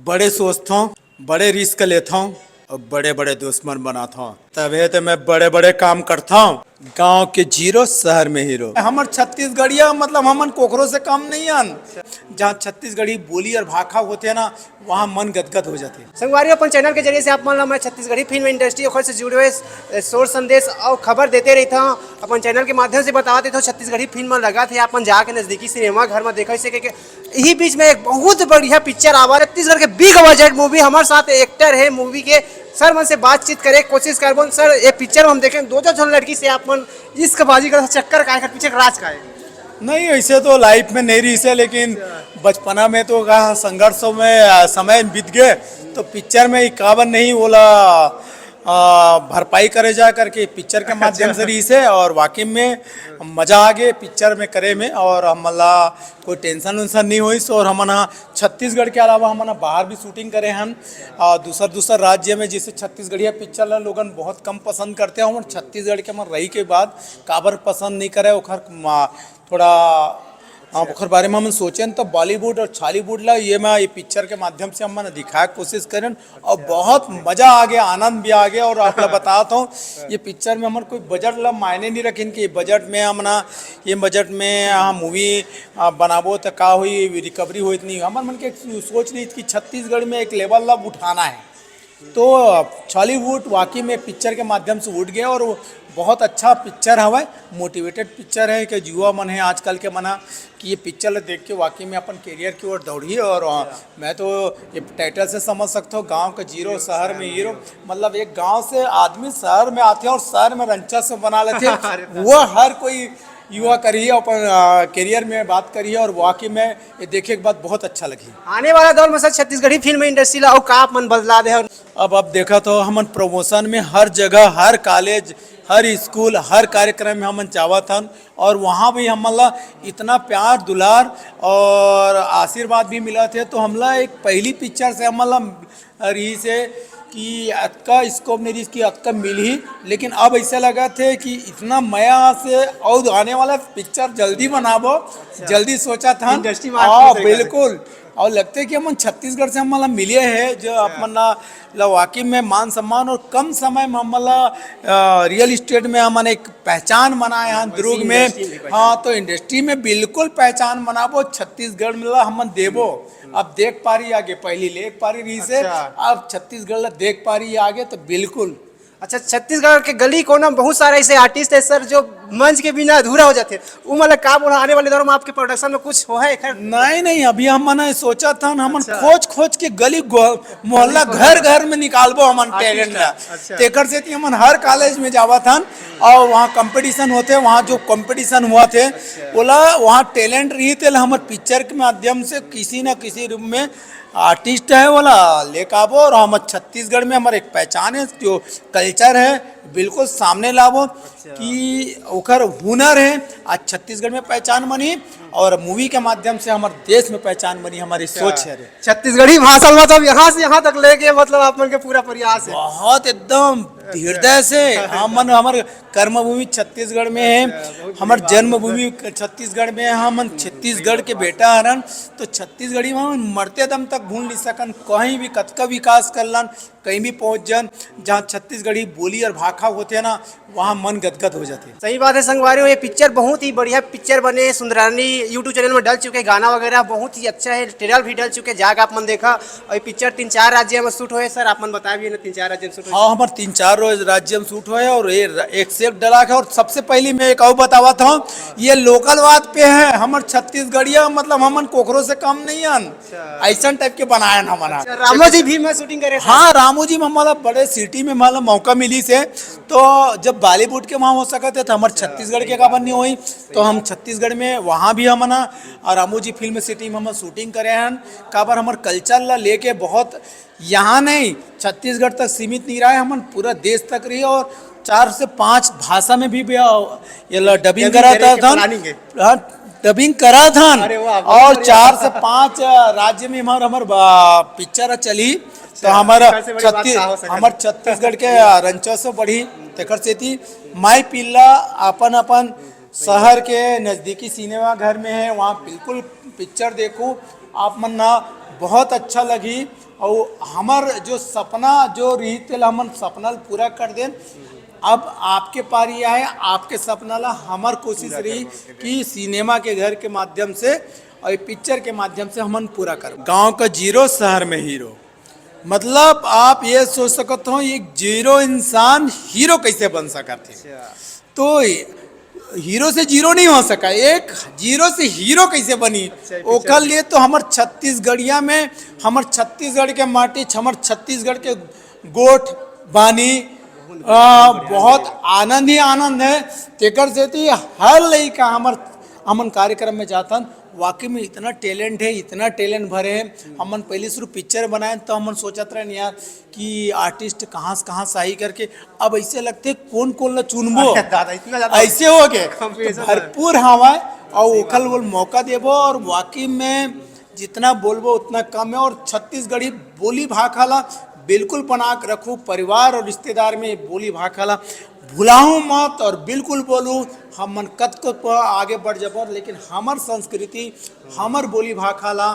बड़े सोचता हूँ, बड़े रिस्क लेता हूँ और बड़े बड़े दुश्मन बनाता हूँ। तभी तो मैं बड़े बड़े काम करता हूँ। गांव के जीरो शहर में हीरो। हमर छत्तीसगढ़िया मतलब हमन कोकरों से कम नहीं हन। जहाँ छत्तीसगढ़ी बोली और भाषा होते हैं ना, वहाँ मन गदगद हो जाते हैं। संगवारी अपन चैनल के जरिए से आप मन मैं छत्तीसगढ़ी फिल्म इंडस्ट्री और से जुड़े हुए सोर्स संदेश और खबर देते रहता हूँ। अपन चैनल के माध्यम से बता देता हूँ छत्तीसगढ़ी फिल्म में लगा थे अपन जाके नजदीकी सिनेमा घर में देखे से यही बीच में एक बहुत बढ़िया पिक्चर आवा छत्तीसगढ़ के बिग बजट मूवी हमारे साथ एक्टर है मूवी के सर मन से बातचीत करे कोशिश कर सर ये पिक्चर में हम देखें दो जो लड़की से आप मन इश्क बाजी कर चक्कर का पीछे राज का है। नहीं, ऐसे तो लाइफ में नहीं रही से, लेकिन बचपना में तो कहा संघर्षों में समय बीत गए, तो पिक्चर में काबर नहीं बोला भरपाई करे जा करके पिक्चर के माध्यम से रही से। और वाकई में मजा आ गए पिक्चर में करे में, और हमला कोई टेंशन वेंशन नहीं हुई। और हमन छत्तीसगढ़ के अलावा हमन बाहर भी शूटिंग करे हैं दूसर राज्य में, जिसे छत्तीसगढ़िया पिक्चर ला लोगन बहुत कम पसंद करते हैं। हम छत्तीसगढ़ के मन रही के बाद काबर पसंद नहीं करे ओखर थोड़ा ओखर बारे में हम सोचें तो बॉलीवुड और छॉलीवुड ला ये पिक्चर के माध्यम से हम दिखाए कोशिश करें, और बहुत मज़ा आ गया, आनंद भी आ गया। और आप लोग बताता हूँ ये पिक्चर में हमारे कोई बजट ला मायने नहीं रखें कि बजट में हमना ये बजट में मूवी बनाबो तो का हुई रिकवरी हुई नहीं। हमारे मन के सोच नहीं कि छत्तीसगढ़ में एक लेवल ला उठाना है, तो छॉलीवुड वाकई में पिक्चर के माध्यम से उठ गया। और बहुत अच्छा पिक्चर हवा, मोटिवेटेड पिक्चर है कि युवा मन है आजकल के मना कि ये पिक्चर देख के वाकई में अपन करियर की ओर दौड़ी। और मैं तो ये टाइटल से समझ सकता हूँ, गांव का जीरो शहर में हीरो। मतलब एक गांव से आदमी शहर में आते हैं और शहर में रंचा से बना लेते हैं। वो हर कोई युवा करिए अपन करियर में बात करिए, और वाकई में ये देखे के बाद बहुत अच्छा लगी। आने वाला दौर में सर छत्तीसगढ़ी फिल्म इंडस्ट्री ला और का मन बदला दे। अब देखा तो हम प्रमोशन में हर जगह, हर कॉलेज, हर स्कूल, हर कार्यक्रम में हम चाहत हन, और वहाँ भी हमला इतना प्यार दुलार और आशीर्वाद भी मिला थे। तो हमला एक पहली पिक्चर से हमला रही से कि अतका स्कोप नहीं इसकी अतका मिल ही, लेकिन अब ऐसा लगा थे कि इतना मया से और आने वाला पिक्चर जल्दी बनाबो, जल्दी सोचा था। बिल्कुल, और लगते कि हम छत्तीसगढ़ से हमारा मिले हैं जो अपना वाकई में मान सम्मान और कम समय में हमारा रियल इस्टेट में हमने एक पहचान बनाए हैं दुर्ग में। हाँ, तो इंडस्ट्री में बिल्कुल पहचान बनाबो छत्तीसगढ़ में हम देवो। अब देख पा रही आगे, पहली लेख पा रही रही से, अब छत्तीसगढ़ देख पा रही आगे, तो बिल्कुल। अच्छा, छत्तीसगढ़ के गली कोना बहुत सारे ऐसे आर्टिस्ट है सर जो मंच के बिना अधूरा हो जाते हैं। वो मतलब का बोला आने वाले दौर में आपके प्रोडक्शन में कुछ हो है? नहीं, अभी हमने सोचा था हमन खोज के गली मोहल्ला घर घर में निकालबो हमन टैलेंट ला। तेकर से हमन हर कॉलेज में जावा था, और वहाँ कंपटीशन होते, वहाँ जो कंपटीशन हुआ थे बोला वहाँ टैलेंट रही थे। हमारे पिक्चर के माध्यम से किसी न किसी रूप में आर्टिस्ट है बोला लेकर आवो, और हम छत्तीसगढ़ में हमारे एक पहचान है, जो कल्चर है बिल्कुल सामने लावो कि ओकर हुनर है। आज छत्तीसगढ़ में पहचान बनी, और मूवी के माध्यम से हमारे देश में पहचान बनी, हमारी सोच है। छत्तीसगढ़ी भाषा मतलब यहाँ से यहाँ तक लेके मतलब आप मन के पूरा प्रयास है बहुत एकदम हृदय से। हमन हमारे कर्मभूमि छत्तीसगढ़ में है, हमारे जन्मभूमि छत्तीसगढ़ में है। हम छत्तीसगढ़ के बेटा हरन, तो छत्तीसगढ़ी में मरते दम तक भूल नहीं सकन, कहीं भी कतका विकास कर लन, कहीं भी पहुंच जान। जहाँ छत्तीसगढ़ी बोली और भाषा होते हैं ना, वहाँ मन गदगद हो जाते। सही बात है संगवारी, ये पिक्चर बहुत ही बढ़िया पिक्चर बने। सुंदरानी यूट्यूब चैनल में डल चुके, गाना वगैरह बहुत ही अच्छा है, ट्रेलर भी डल चुके, जाग आप मन देखा। और ये पिक्चर 3-4 राज्य में शूट हुए सर, आप मन बता भी ना 3-4 राज्य में शूट हुए। हाँ, हमारे 3-4 राज्य में शूट हुए, और ये एक से एक डला है। और सबसे पहले मैं एक और बतावा था, ये लोकल बात पे है, हमारे छत्तीसगढ़िया मतलब हमन कोकरों से कम नहीं हन, ऐसा टाइप के बनाए हमारा। रामोजी भी में शूटिंग करे। हाँ, रामू जी में हमारा बड़े सिटी में हमारा मौका मिली से, तो जब बॉलीवुड के वहाँ हो सका थे तो हमारे छत्तीसगढ़ के काबर नहीं हुई, तो हम छत्तीसगढ़ में वहाँ भी हम ना रामू जी फिल्म सिटी में हम शूटिंग करे हैं। काबर हमारे कल्चर ला लेके बहुत यहाँ नहीं छत्तीसगढ़ तक सीमित नहीं रहा है, हम पूरा देश तक रही, और 4 से 5 भाषा में भी ये डबिंग करा था, डबिंग करा था। और 4 से 5 राज्य में हमारे पिक्चर चली। तो हमारा छत्तीसगढ़ के रंचो से बढ़ी तेकर से थी माई पिल्ला अपन शहर के नज़दीकी सिनेमा घर में है, वहाँ बिल्कुल पिक्चर देखो आप मन ना बहुत अच्छा लगी। और हमार जो सपना जो रही थे हमन सपना पूरा कर दें। अब आपके पारी आए, आपके सपना ला हमार कोशिश रही कि सिनेमा के घर के माध्यम से और पिक्चर के माध्यम से हमन पूरा कर। गांव का जीरो शहर में हीरो, मतलब आप ये सोच सकते हो एक जीरो इंसान हीरो कैसे बन सका थे। तो हीरो से जीरो नहीं हो सका, एक जीरो से हीरो कैसे बनी ओकर लिए तो हमार छत्तीसगढ़िया में हमार छत्तीसगढ़ के माटी हमार छत्तीसगढ़ के गोठ बानी बहुत आनंद ही आनंद है। तेकर से थी हर लड़का हमार हमन कार्यक्रम में जातन वाकई में इतना टैलेंट है, इतना टैलेंट भरे हैं। हमन पहले शुरू पिक्चर बनाए तो हमन सोचत रहे यार कि आर्टिस्ट कहाँ से कहाँ सही करके अब ऐसे लगते कौन कौन ला चुनबो ऐसे हो गए तो भरपूर हवा और ओखल बोल मौका देबो। और वाकई में जितना बोलबो उतना कम है। और छत्तीसगढ़ी बोली भाखाला बिल्कुल बना के रखो, परिवार और रिश्तेदार में बोली भाखाला भुलाऊं मत और बिल्कुल बोलूँ हम मन कत को आगे बढ़ जाबो। लेकिन हमार संस्कृति हमार बोली भाखाला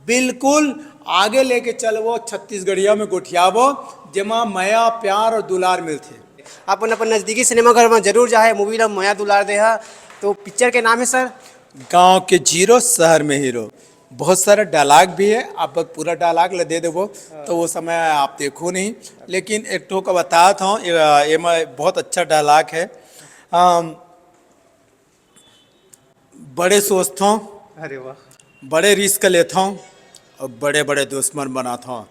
बिल्कुल आगे लेके चलबो, छत्तीसगढ़िया में गोठियाबो जेमा माया प्यार और दुलार मिलते। अपन अपन नज़दीकी सिनेमा घर में जरूर जाए, मूवी ला माया दुलार दे हा। तो पिक्चर के नाम है सर गांव के जीरो शहर में हीरो। बहुत सारा डायलॉग भी है, आप पूरा डायलॉग ले दे देबो तो वो समय आप देखो नहीं, लेकिन एक ठो का बताता हूँ ये बहुत अच्छा डायलॉग है। बड़े सोचता हूँ, अरे वाह, बड़े रिस्क लेता हूँ और बड़े बड़े दुश्मन बनाता हूँ,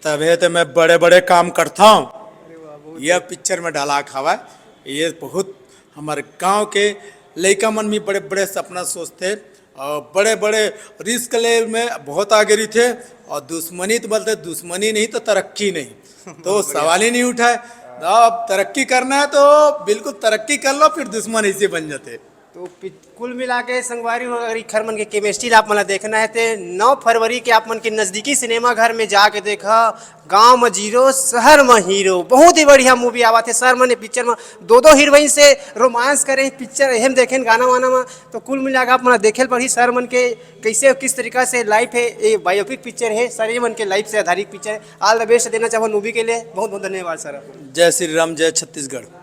तभी तो मैं बड़े बड़े काम करता हूँ। यह पिक्चर में डायलॉग हवा। ये बहुत हमारे गांव के लड़का मन भी बड़े बड़े सपना सोचते और बड़े बड़े रिस्क ले में बहुत आगे रही थे। और दुश्मनी तो बोलते दुश्मनी नहीं तो तरक्की नहीं, तो सवाल ही नहीं उठाए। अब तरक्की करना है तो बिल्कुल तरक्की कर लो, फिर दुश्मन ऐसे बन जाते। तो कुल मिला के संगवारी अगर खर मन के केमिस्ट्री आप मन देखना है तो 9 फरवरी के आप मन के नज़दीकी सिनेमा घर में जाके देखा गांव में जीरो शहर में हीरो। बहुत ही बढ़िया मूवी आवा थे सर मन पिक्चर में, दो हीरोइन से रोमांस करें पिक्चर हम देखें गाना वाना में। तो कुल मिला के आप मन देखे पड़ी सर मन के कैसे किस तरीका से लाइफ है, ये बायोपिक पिक्चर है सर, ये मन के लाइफ से आधारित पिक्चर है। ऑल द बेस्ट देना चाहो मूवी के लिए, बहुत बहुत धन्यवाद सर। जय श्री राम, जय छत्तीसगढ़।